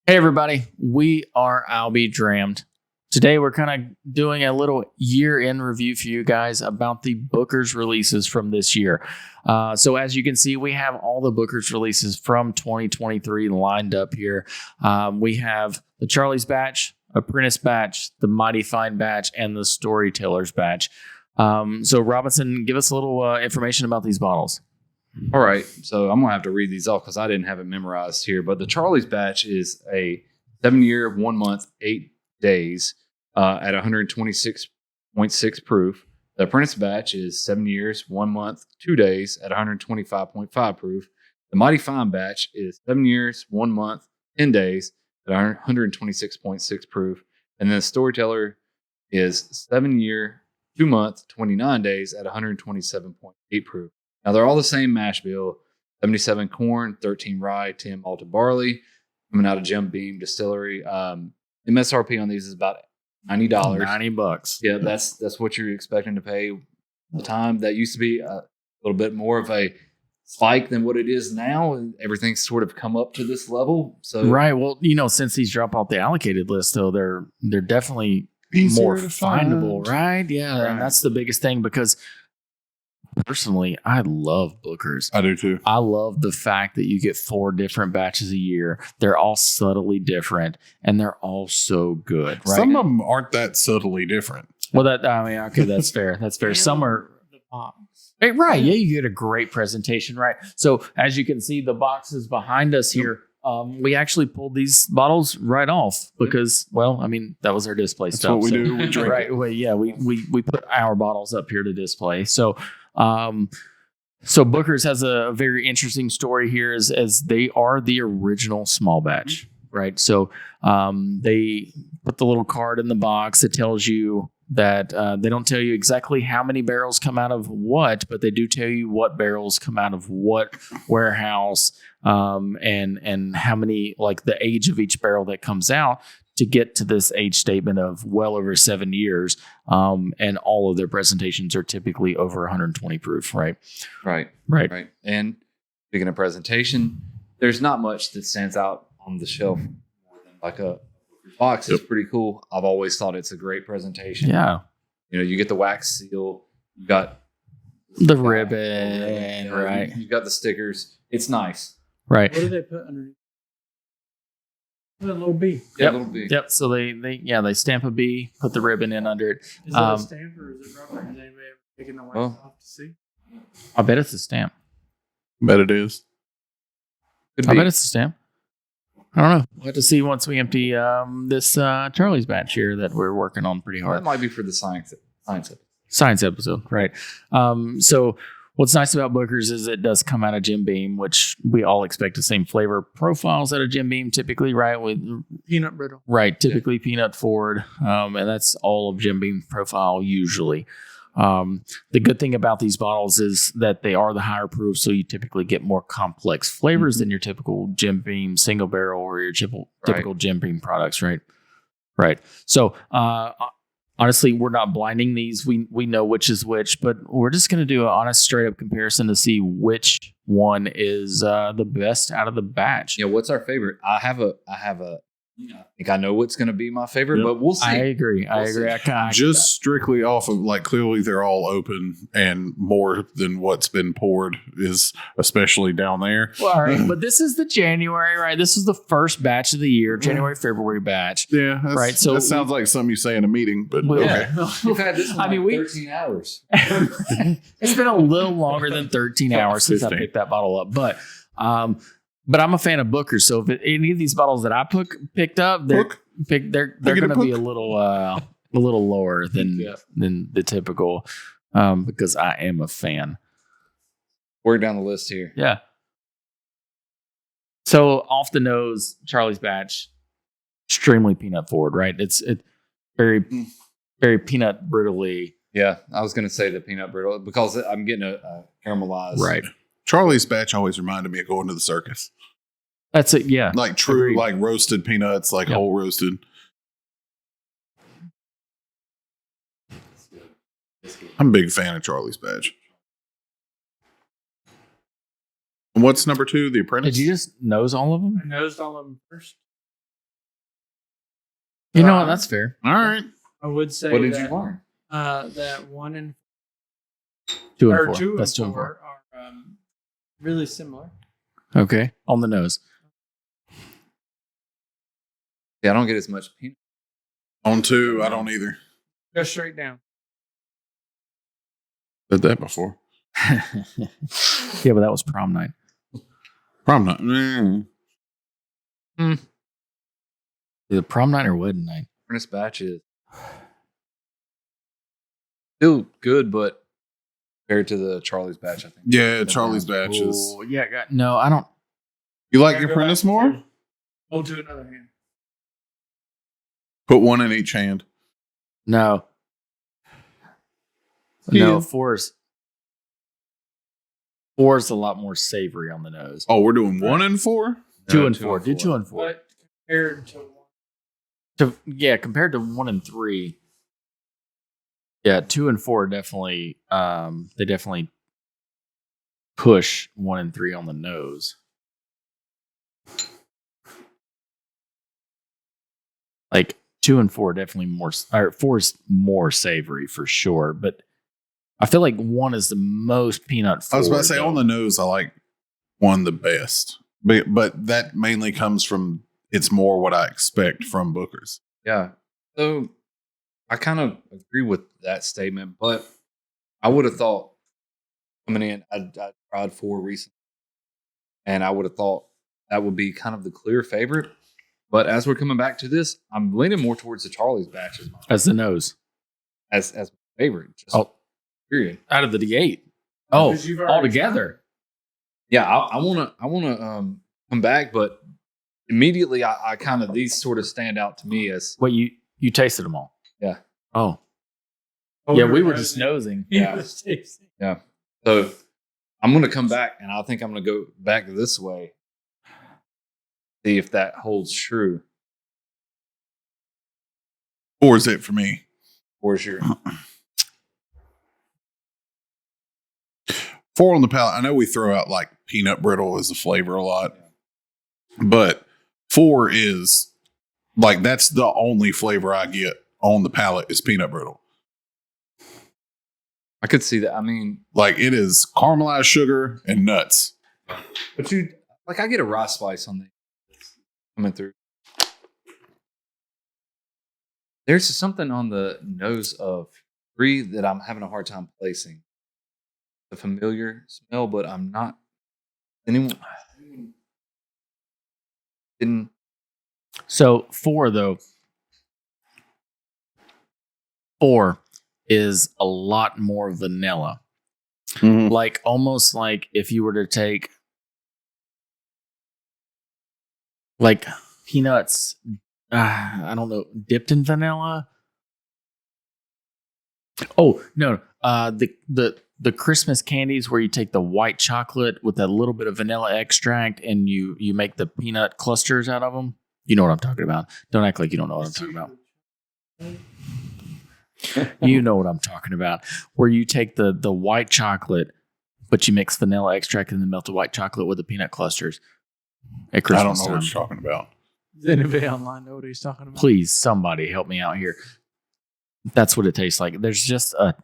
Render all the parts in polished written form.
Hey everybody, we are I'll Be Drammed. Today we're kind of doing a little year-end review for you guys about the Booker's releases from this year. So as you can see, we have all the Booker's releases from 2023 lined up here. We have the Charlie's batch, Apprentice batch, the Mighty Fine batch, and the Storyteller's batch. So Robinson, give us a little information about these bottles. All right, so I'm going to have to read these off because I didn't have it memorized here. But the Charlie's batch is a 7-year, 1 month, 8 days at 126.6 proof. The Apprentice batch is 7 years, 1 month, 2 days at 125.5 proof. The Mighty Fine batch is 7 years, 1 month, 10 days at 126.6 proof. And then the Storyteller is 7 year, 2 month, 29 days at 127.8 proof. Now, they're all the same mash bill, 77 corn, 13 rye, 10 malted barley, coming out of Jim Beam Distillery. MSRP on these is about $90. $90. Yeah, that's what you're expecting to pay at the time. That used to be a little bit more of a spike than what it is now. And everything's sort of come up to this level. So Right. Well, since these drop off the allocated list, though, they're definitely Easier more to findable, find. right? Yeah, Right. and that's the biggest thing because personally, I love Booker's. I do too. I love the fact that you get 4 different batches a year. They're all subtly different, and they're all so good. Right? Some of them aren't that subtly different. Well, okay, that's fair. That's fair. Some are the box. right. Yeah, you get a great presentation, right? So as you can see, the boxes behind us here. We actually pulled these bottles right off because, that was our display That's stuff. what we do. We drink Right. it. Well, yeah, we put our bottles up here to display. So Booker's has a very interesting story here as they are the original small batch, right? So they put the little card in the box that tells you that they don't tell you exactly how many barrels come out of what, but they do tell you what barrels come out of what warehouse and how many, like the age of each barrel that comes out to get to this age statement of well over 7 years. And all of their presentations are typically over 120 proof, right? Right. And speaking of presentation, there's not much that stands out on the shelf more than like a box. Is pretty cool. I've always thought it's a great presentation. Yeah. You get the wax seal, you got The ribbon, right? You got the stickers. It's nice. Right. What do they put underneath? Put a little B. Yeah, Yep. a little big. Yep. So they stamp a B, put the ribbon in under it. Is that a stamp or is it rubber? Has anybody ever taken the wax off to see? I bet it's a stamp. Bet it is. Could I be. bet it's a stamp. I don't know. We'll have to see once we empty this Charlie's batch here that we're working on pretty That hard. might be for the science. Science episode, right? So what's nice about Booker's is it does come out of Jim Beam, which we all expect the same flavor profiles out of Jim Beam typically, right? With Peanut brittle. right, typically peanut forward, and that's all of Jim Beam profile usually. The good thing about these bottles is that they are the higher proof, so you typically get more complex flavors than your typical Jim Beam single barrel or your typical Jim Beam products, right? Right. So honestly, we're not blinding these. We know which is which, but we're just going to do an honest, straight up comparison to see which one is the best out of the batch. Yeah, what's our favorite? I think I know what's going to be my favorite, Yep. but we'll see. I agree. I agree. Just strictly off of clearly they're all open and more than what's been poured is especially down there. Well, all right, but this is the January, right? This is the first batch of the year, January, February batch. Yeah, Right, so that sounds like something you say in a meeting, but Well, okay. We've had this one I mean, 13 hours. It's been a little longer than 13 hours since I 15. picked that bottle up, but I'm a fan of Booker. So if any of these bottles that I picked up, they're going to be a little lower than the typical, because I am a fan. We're down the list here. Yeah. So off the nose, Charlie's batch, extremely peanut forward, right? It's very, very peanut brittly. Yeah, I was going to say the peanut brittle because I'm getting a caramelized. Right. Charlie's batch always reminded me of going to the circus. That's it. Yeah. Like true, Agreed. like roasted peanuts, like Yep. whole roasted. I'm a big fan of Charlie's batch. And what's number 2? The Apprentice? Did you just nose all of them? I nosed all of them first. You know what? That's fair. All right. I would say What did that, you learn? that 1 and 2 and or 4. 2 That's and 2 and 4 are really similar. Okay, on the nose. Yeah, I don't get as much peanut. On 2, I don't either. Go straight down. Did that before. Yeah, but that was prom night. Probably not. Either prom night or wedding night. Apprentice batch is still good, but compared to the Charlie's batch, I think. Yeah, Charlie's batches. Oh, yeah, no, I don't. You like Go your back apprentice to more? 2. Hold to another hand. Put 1 in each hand. No. Yeah. No, 4's a lot more savory on the nose. Oh, we're doing 1 and 4? 2 and 4. Do 2 and 4. But compared to 1. Yeah, compared to 1 and 3. Yeah, 2 and 4 definitely. They definitely push 1 and 3 on the nose. Like 2 and 4 definitely more. Or 4 is more savory for sure, but I feel like 1 is the most peanut forward. I was about to say, though. on the nose, I like 1 the best. But that mainly comes from, it's more what I expect from Booker's. Yeah. So I kind of agree with that statement, but I would have thought coming in, I tried 4 recently, and I would have thought that would be kind of the clear favorite. But as we're coming back to this, I'm leaning more towards the Charlie's batch as the nose. as my favorite. Just period. Out of the gate. Oh, Because you've already all together. Yeah, I wanna come back, but immediately I kind of these sort of stand out to me as Wait, you tasted them all? Yeah. Oh, yeah. We were just nosing. Yeah. Yeah. So I'm gonna come back, and I think I'm gonna go back this way. See if that holds true. 4 is it for me. Where's your 4 on the palate. I know we throw out like peanut brittle as a flavor a lot, but 4 is like, that's the only flavor I get on the palate is peanut brittle. I could see that. I mean, Like, it is caramelized sugar and nuts. but I get a rice spice on the coming through. There's something on the nose of 3 that I'm having a hard time placing. The familiar smell, but I'm not. Anyone didn't. So 4 though. 4 is a lot more vanilla. Like almost like if you were to take like peanuts, I don't know, dipped in vanilla. Oh no, the Christmas candies where you take the white chocolate with a little bit of vanilla extract and you make the peanut clusters out of them. You know what I'm talking about. Don't act like you don't know what I'm talking about. You know what I'm talking about. Where you take the white chocolate, but you mix vanilla extract and then melt the white chocolate with the peanut clusters at I Christmas don't know time. what you're talking about. Does anybody online know what he's talking about? Please, somebody help me out here. That's what it tastes like. There's just a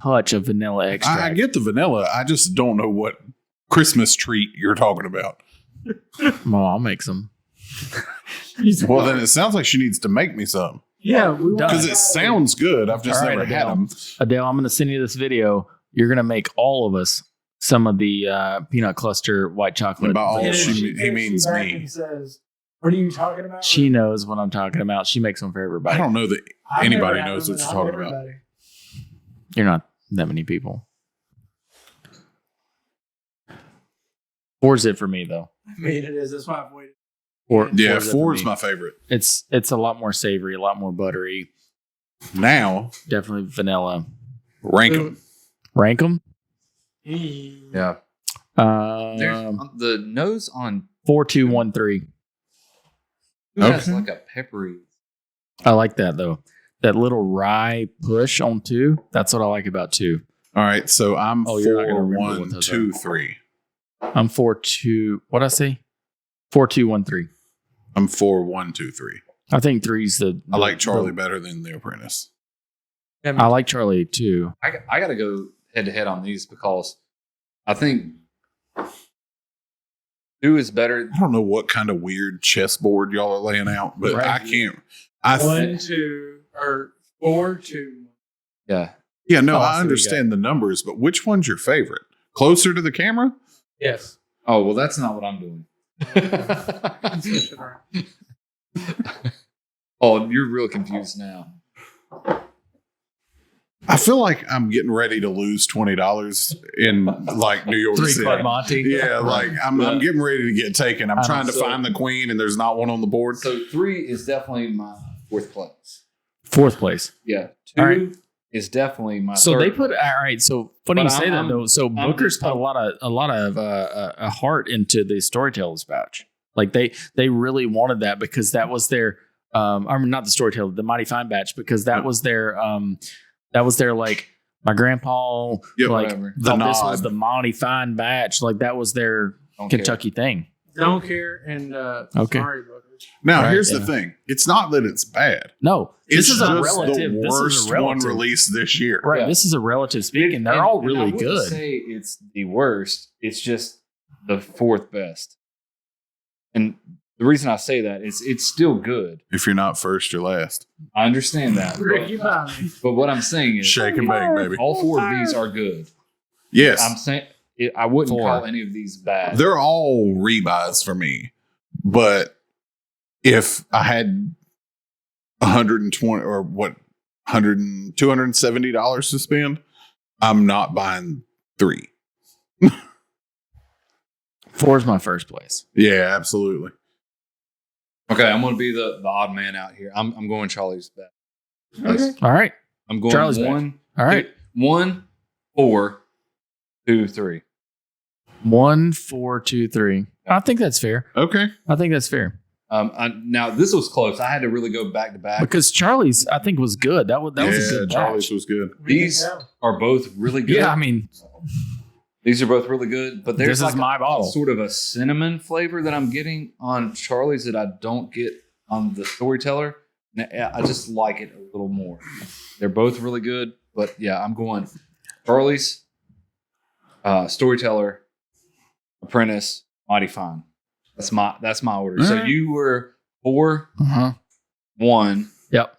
touch of vanilla extract. I get the vanilla. I just don't know what Christmas treat you're talking about. Well, I'll make some. Well, then it sounds like she needs to make me some. Yeah, we want Because it sounds good. I've just All right, never had Adele. them. Adele, I'm going to send you this video. You're going to make all of us some of the peanut cluster white chocolate. By all, And he takes means you back me. and says, "What are you talking about?" She knows what I'm talking about. She makes them for everybody. I don't know that I've anybody never had knows them, what you're and I'm talking about. everybody. You're not that many people. 4's it for me, though. I mean, it is. That's why I've waited. Yeah, 4's it 4 for is me. my favorite. It's a lot more savory, a lot more buttery. Now, Definitely vanilla. rank them. Rank them? Yeah. Uh, There's the nose on 4, 2, 1, 3. who has Okay. like a peppery. I like that though. That little rye push on 2. That's what I like about 2. All right, so I'm Oh, you're not 4, gonna remember what 1, those 2, are. 3. I'm 4, 2. What I say? 4, 2, 1, 3. I'm 4, 1, 2, 3. I think three's I like Charlie better than the Apprentice. I like Charlie too. I got to go head to head on these because I think 2 is better. I don't know what kind of weird chessboard y'all are laying out, but Right. I can't. 1, 2, or 4, 2. Yeah. Yeah, no, Oh, I so understand the numbers, but which one's your favorite? Closer to the camera? Yes. Oh, well, that's not what I'm doing. Oh, you're real confused now. I feel like I'm getting ready to lose $20 in like New York 3 City. Club Monty. Yeah, like I'm getting ready to get taken. I'm trying to so- find the queen, and there's not one on the board. So 3 is definitely my 4th place. 4th place. Yeah. 2 All right. is definitely my So 3rd they put place. all right. So funny But you say that I'm- though. So I'm Booker's just- put a lot of heart into the storytellers batch. Like they really wanted that because that was their I mean not the storyteller, the Mighty Fine batch because that was their like my grandpa Yep, like whatever. thought The this nod. was the Mighty Fine batch. Like that was their Don't care. Kentucky thing. Don't care. And Okay. sorry, Booker. Now, Right, here's yeah. the thing: it's not that it's bad. No, It's this is a just relative. the This worst is a relative. one released this year. Right. Yeah. This is a relative speaking. They're all And I really wouldn't good. say it's the worst. It's just the 4th best. And the reason I say that is it's still good. If you're not first, you're last. I understand that. Ricky Bobby. But what I'm saying is Shake and bake, baby. all 4 of these are good. Yes, I'm saying I wouldn't 4. call any of these bad. they're all rebuys for me. But if I had 120 or what, $270 to spend, I'm not buying 3. 4 is my first place. Yeah, absolutely. Okay, I'm going to be the odd man out here. I'm going Charlie's back. Okay. All right. I'm going Charlie's back. 1. All right. 1, 4, 2, 3. 1, 4, 2, 3. I think that's fair. Okay. I think that's fair Now this was close. I had to really go back to back. because Charlie's I think was good. That was a good Charlie's batch. was good. These are both really good. Yeah, I mean, These are both really good, but there's This is like my bottle. sort of a cinnamon flavor that I'm getting on Charlie's that I don't get on the Storyteller. And I just like it a little more. They're both really good, but yeah, I'm going Charlie's, Storyteller, Apprentice, Mighty Fine. That's my order. All So right. you were 4, uh-huh. 1, Yep.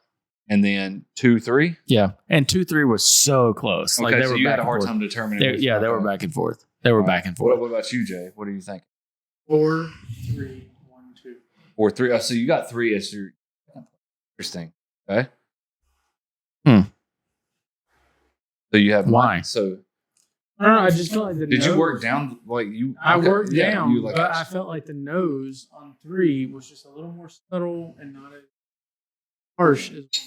and then 2, 3. Yeah. And 2, 3 was so close. Okay, Like they so were you back had a and hard forth. time determining. They, which yeah, one. they were back and forth. They were back and What forth. about you, Jay? What do you think? 4, 3, 1, 2. Or 3. Oh, so you got 3 as your interesting. Okay. Hmm. So you have Why? one. So I don't know. I just felt like the did nose, you work down like you? I okay, worked yeah, down, you like but I felt like the nose on 3 was just a little more subtle and not as harsh as 1, 2.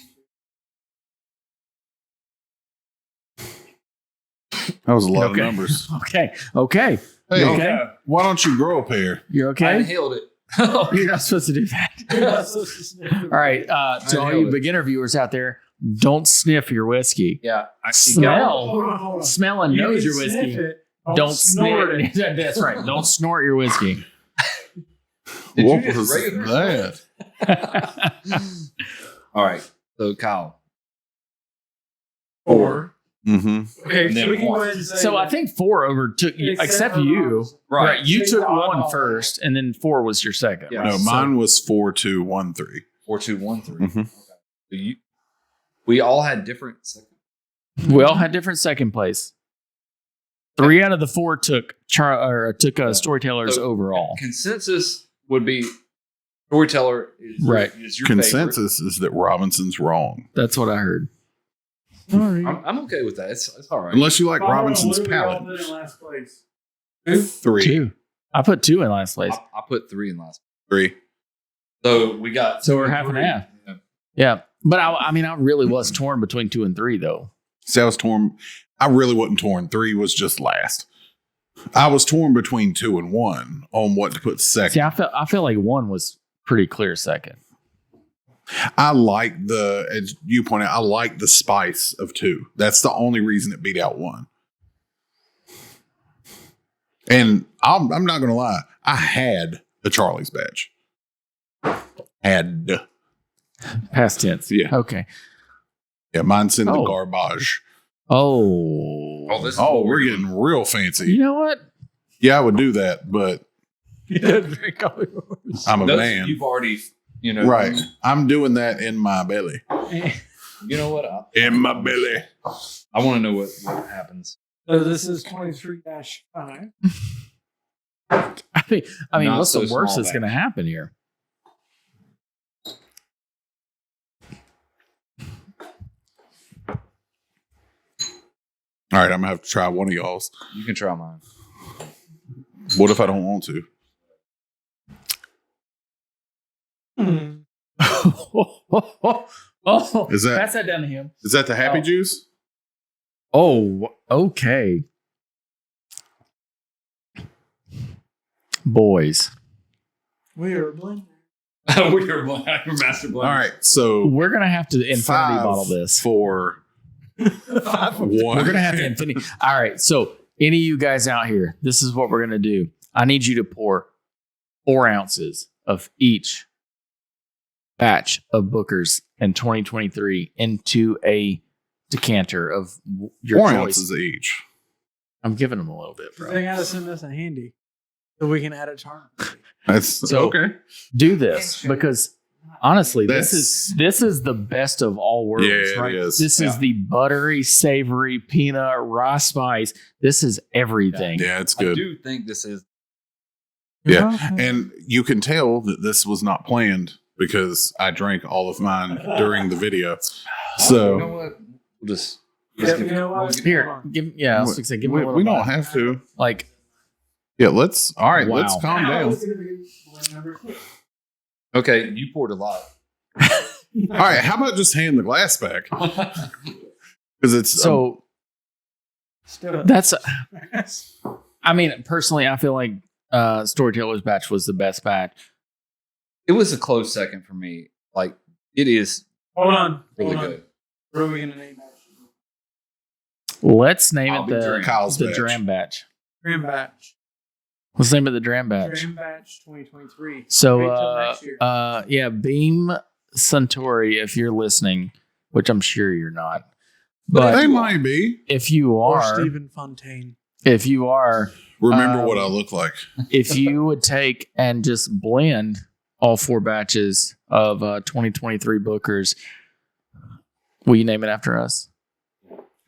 That was a lot Okay. of numbers. Okay. Okay. Hey, You okay? why don't you grow a pair? You're I okay? inhaled it. You're not supposed to do that. All right. To all nailed you it. beginner viewers out there, don't sniff your whiskey. Yeah. Smell. Hold on, hold on. Smell and You nose can your sniff whiskey. it, Don't snort snort it. That's right. Don't snort your whiskey. Did What you just was regular that? All right. So Kyle. 4. Mm-hmm. Okay, And so then we can go one. ahead and say So I that. think 4 overtook you, except for you. Robinson. Right. You Except took for 1 Robinson. first, and then 4 was your second. Yeah. right? No, So- mine was 4, 2, 1, 3. 4, 2, 1, 3. Mhm. Okay. So we all had different. We all had different second place. 3 out of the 4 took storytellers So- overall. Consensus would be Storyteller is, Right. is your favorite. Consensus is that Robinson's wrong. That's what I heard. Sorry. I'm okay with that. It's all right. Unless you like Hold on, Robinson's what did we all palate. put in last place? 3. 2. I put 2 in last place. I put 3 in last. 3. So we got. So we're 2 and half and 3. half. Yeah. Yeah. But I mean, I really was torn between 2 and 3, though. See, I was torn. I really wasn't torn. 3 was just last. I was torn between 2 and 1 on what to put second. See, I felt like 1 was pretty clear second. I like as you point out, I like the spice of 2. That's the only reason it beat out 1. And I'm not going to lie. I had a Charlie's badge. Had. Past tense. Yeah. Okay. Yeah, mine's in the Oh. garbage. Oh. This is Oh, what we're doing. getting real fancy. You know what? Yeah, I would do that, but He doesn't drink all yours. I'm a Those man. You've already, you know. Right. I'm doing that in my belly. You know what? In my belly. I want to know what happens. So this is 23-5. I mean, Not what's so the worst small that's going to happen here? All right, I'm going to have to try one of y'all's. You can try mine. What if I don't want to? Oh, Is that- pass that down to him. Is that the happy Oh. juice? Oh, okay. Boys, We are blending. We're master All right, so we're gonna have to infinity 5 bottle this. for one. We're gonna have to infinity. All right, so any of you guys out here, this is what we're gonna do. I need you to pour 4 ounces of each batch of Bookers in 2023 into a decanter of your 4 choice. ounces each. I'm giving them a little bit, bro. They gotta send us a handy so we can add it to our. That's So- okay. Do this because honestly, That's- this is the best of all worlds, Yeah, it right? is. This is the buttery, savory peanut raw spice. This is everything. Yeah, it's I good. do think this is. Yeah. And you can tell that this was not planned because I drank all of mine during the video. So You know what? We'll just. Yeah, you know what? Here, give I was gonna say, give me a little we don't bite. have to. Like Yeah, let's. All right, Wow. let's calm down. Okay, you poured a lot. All right, how about just hand the glass back? Because it's so. Still, That's. I mean, personally, I feel like Storyteller's batch was the best batch. It was a close second for me. Like it is hold on. really hold on. good. What are we gonna name that? Let's name I'll it be the Dram. Kyle's the batch. Dram batch. Dram batch. Let's name it the Dram batch. Dram batch 2023. So, Wait till next year. yeah, Beam Suntory, if you're listening, which I'm sure you're not, but they might be. if you Or are, Stephen Fontaine. if you are, Remember what I look like. if you would take and just blend all 4 batches of 2023 Bookers, will you name it after us?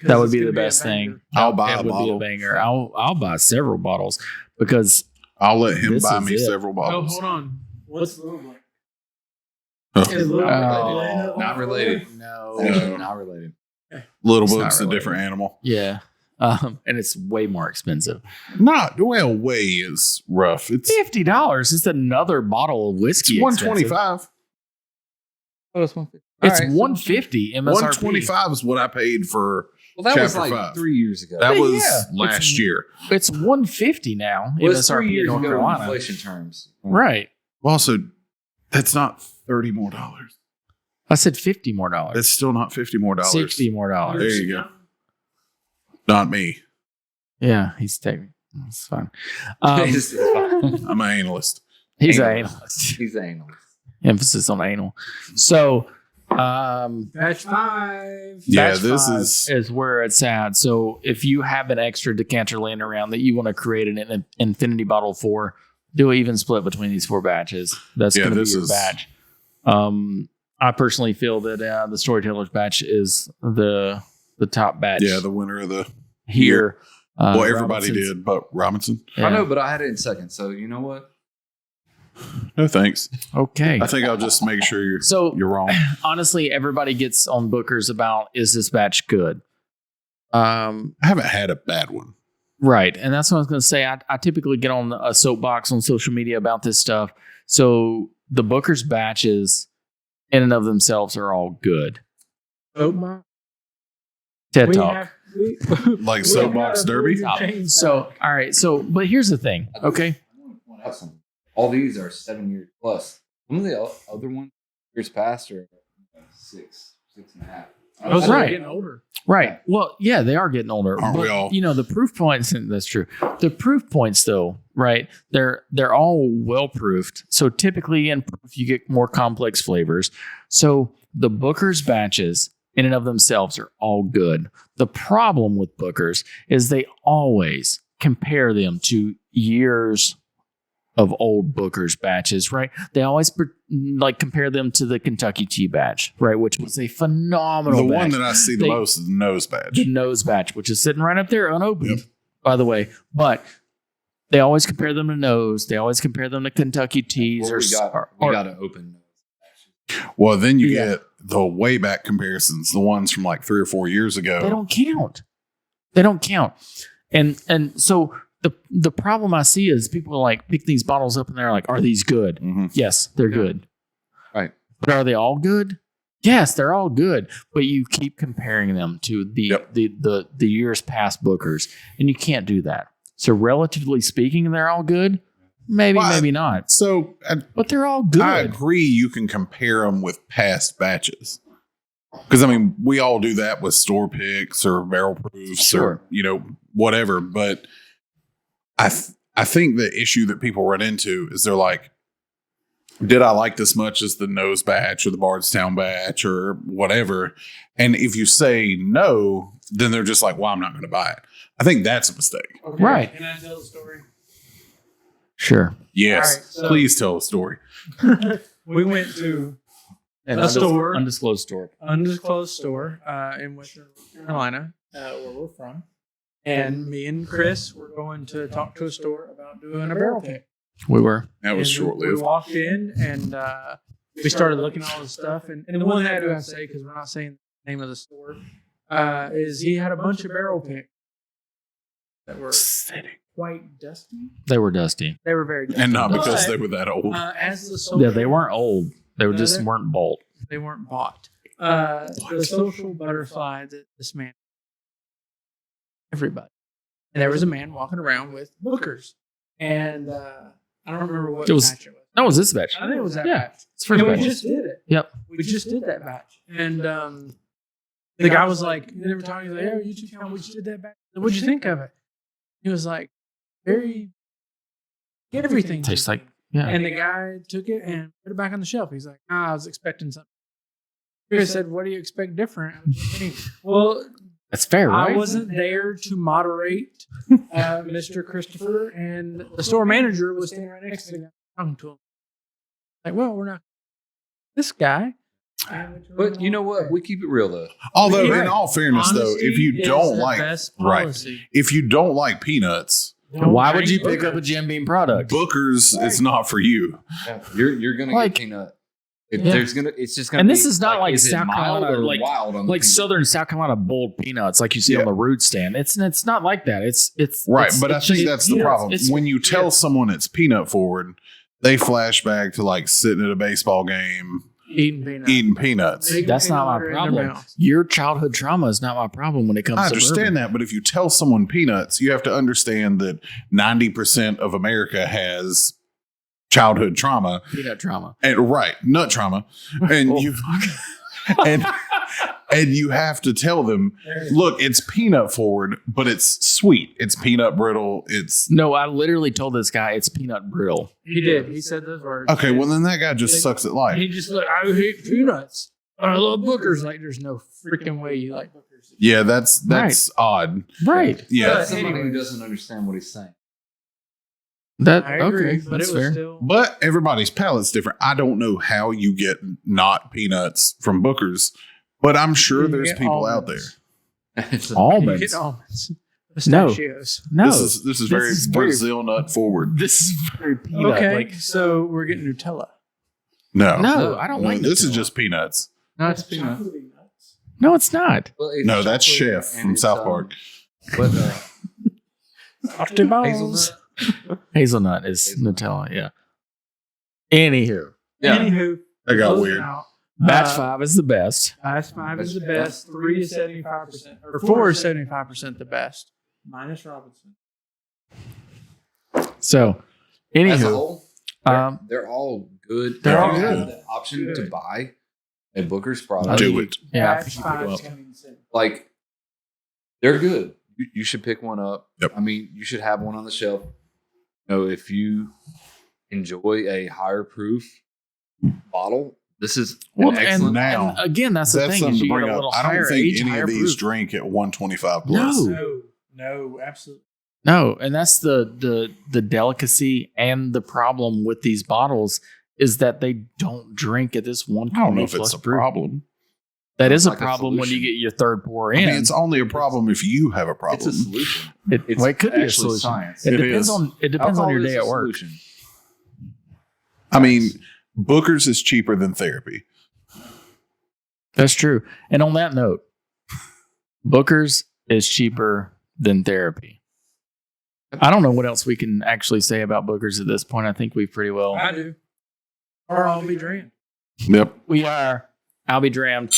That would It's be gonna the a best banger. thing. I'll buy It a would bottle. be a banger. I'll buy several bottles because I'll let him This buy is me it. several Oh, bottles. hold on. What's Little Black? Oh. Is Little Oh. Black Not related. no, No. Not related. Little It's not Book's a related. different animal. yeah, and it's way more expensive. Not well. Way is rough. It's $50. It's another bottle of whiskey. it's expensive. $125. Oh, it's 150. It's All right, $150 MSRP. $125 is what I paid for. Well, that was Chapter like 5. 3 years ago. That Yeah, was it's- last year. It's $150 now. Well, it's 3 MSRP in years North ago in Carolina. inflation terms. Right. Also, that's not $30 more. I said $50 more dollars. That's still not $50 more. $60 more There dollars. you go. Not me. Yeah, he's taking. It's fine. It's fine. I'm an analyst. He's an Anal. analyst. He's an analyst. Emphasis on anal. So, Batch 5. Yeah, batch this 5 is- where it's at. So, if you have an extra decanter laying around that you want to create an infinity bottle for, do an even split between these 4 batches. That's Yeah, going to be this your is- batch. I personally feel that the Storyteller's batch is the top batch. Yeah, the winner of the. here. Well, everybody Robinson's- did, but Robinson. Yeah. I know, but I had it in second. So you know what? No thanks. Okay. I think I'll just make sure So you're wrong. honestly, everybody gets on Bookers about, is this batch good? I haven't had a bad one. Right. And that's what I was going to say. I typically get on a soapbox on social media about this stuff. So the Booker's batches in and of themselves are all good. Soapbox. TED We Talk. have- Like we Soapbox have Derby? to change So, that. all right. So, but here's the thing. Okay. I want to point out something. All these are 7 years plus. Some of the other ones, years past, are 6.5. That's They're right. getting older. Right. Well, yeah, they are getting older. Aren't we But, all? the proof points, and that's true. The proof points, though, right? They're all well proofed. So typically in proof, you get more complex flavors. So the Booker's batches in and of themselves are all good. The problem with Booker's is they always compare them to years of old Booker's batches, right? They always compare them to the Kentucky Tea batch, right? Which was a phenomenal The batch. one that I see the most is the nose badge. The nose batch, which is sitting right up there unopened, by the way. But they always compare them to nose. They always compare them to Kentucky Teas. Well, we got to open those. Well, then you get the way back comparisons, the ones from like 3 or 4 years ago. They don't count. They don't count. And so the problem I see is people like pick these bottles up and they're like, are these good? Mm-hmm. Yes, they're good. Right. But are they all good? Yes, they're all good. But you keep comparing them to the years past Bookers, and you can't do that. So relatively speaking, they're all good. Maybe, maybe not. So, But they're all good. I agree you can compare them with past batches. Because, I mean, we all do that with store picks or barrel proofs or, whatever. But I think the issue that people run into is they're like, did I like this much as the nose batch or the Bardstown batch or whatever? And if you say no, then they're just like, well, I'm not going to buy it. I think that's a mistake. Okay. Right. Can I tell the story? Sure. Yes. All right, so- Please tell a story. We went to And a store. Undisclosed store. undisclosed store in Western North Carolina, where we're from. And me and Chris were going to talk to a store about doing a barrel pick. We were. That was And short We lived. walked in and we started looking at all the stuff. And the one thing I do have to say, because we're not saying the name of the store, is he had a bunch of barrel picks that were quite dusty. They were dusty. They were very dusty. And not because But, they were that old. as the social, Yeah, they weren't old. They were No, just they're- weren't bolt. They weren't bought. The social butterfly that this man, everybody. And there was a man walking around with Bookers. And I don't remember what It was- batch it was. That was this batch. I think it was that Yeah. batch. It's first And we batch. just did it. Yep. We just did that batch. And the guy was like, they were talking, like, hey, YouTube channel, we just did that batch. What'd you think of it? He was like, very, everything. Tastes like And the guy took it and put it back on the shelf. He's like, I was expecting something. Chris said, what do you expect different? Well, that's fair, right? I wasn't there to moderate Mr. Christopher, and the store manager was standing right next to the guy talking to him. Like, well, we're not this guy. But you know what? We keep it real though. Although, Yeah. in all fairness, though, if you Honesty don't is the like best right. policy. if you don't like peanuts, Why would you drink pick up a Booker's. Jim Beam product? Booker's is not for you. You're gonna Like- get peanut. If Yeah. it's just gonna. And be, this is not like is it South mild Carolina, or like- wild on the Like peanut? Southern South Carolina bold peanuts, like you see on the root stand. It's not like that. It's Right. it's- But I it's think just- that's the yeah, problem. it's- When you tell someone it's peanut forward, they flash back to like sitting at a baseball game Eating peanuts. eating peanuts. Big That's not peanut my butter in their problem. mouth. Your childhood trauma is not my problem when it comes I to understand that, but if you tell someone peanuts, you have to understand that 90% of America has childhood trauma. peanut trauma. And right, nut trauma. And you and you have to tell them, look, it's peanut forward, but it's sweet. It's peanut brittle. It's No, I literally told this guy it's peanut brittle. He did. He said those words. okay, well then that guy just sucks at life. He just like, I hate peanuts. I love Bookers. Like, there's no freaking way you like Bookers. Yeah, that's odd. Right. Yeah. That's somebody who Anyways. doesn't understand what he's saying. That I agree, okay. but That's it was fair. still. But everybody's palate's different. I don't know how you get not peanuts from Booker's, but I'm sure You there's get people out there. almonds. It's a- You Almonds. get almonds. No. Pistachios. No. This is very Brazil nut forward. This is very peanut. Okay, Like, so we're getting Nutella. No. no, I don't No, like this is Nutella. just peanuts. No, it's peanut. No, it's not. well, it's No, that's chocolate Chef and from it's, South Park. But Hazelnut. hazelnut. Hazelnut is Nutella. Yeah. Anywho, Yeah. Anywho, That got closing weird. out. batch 5 is the best. Batch 5 is the best. 3 is 75%. Or 4 is 75% the best. Minus Robinson. So, As a anywho, whole, they're all good. they're If all you have good. the option to Good. buy a Booker's product. Do it. yeah, Batch 5 is coming soon. Like They're good. You should pick one up. Yep. I mean, you should have one on the shelf. You know, if you enjoy a higher proof bottle, this is an excellent. now- and again, that's the That's thing. something Is to you get bring a up. little I higher don't think age, any higher of these proof. drink at 125 plus. No, absolutely. No, and that's the delicacy and the problem with these bottles is that they don't drink at this 120 I don't know if plus it's a proof. problem. That is a Like a problem when you solution. get your third pour I in. mean, it's only a problem if you have a problem. It's a solution. it, It's well, it could be a actually solution. science. It It depends is. on Alcohol your is day a at work. solution. I mean, Booker's is cheaper than therapy. That's true. And on that note, Booker's is cheaper than therapy. I don't know what else we can actually say about Booker's at this point. I think we pretty well. I do. Or I'll be Drammed. Yep. We are. I'll be Drammed,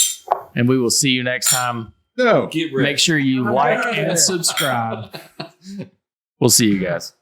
and we will see you next time. No. Get ready. Make sure you like and subscribe. We'll see you guys.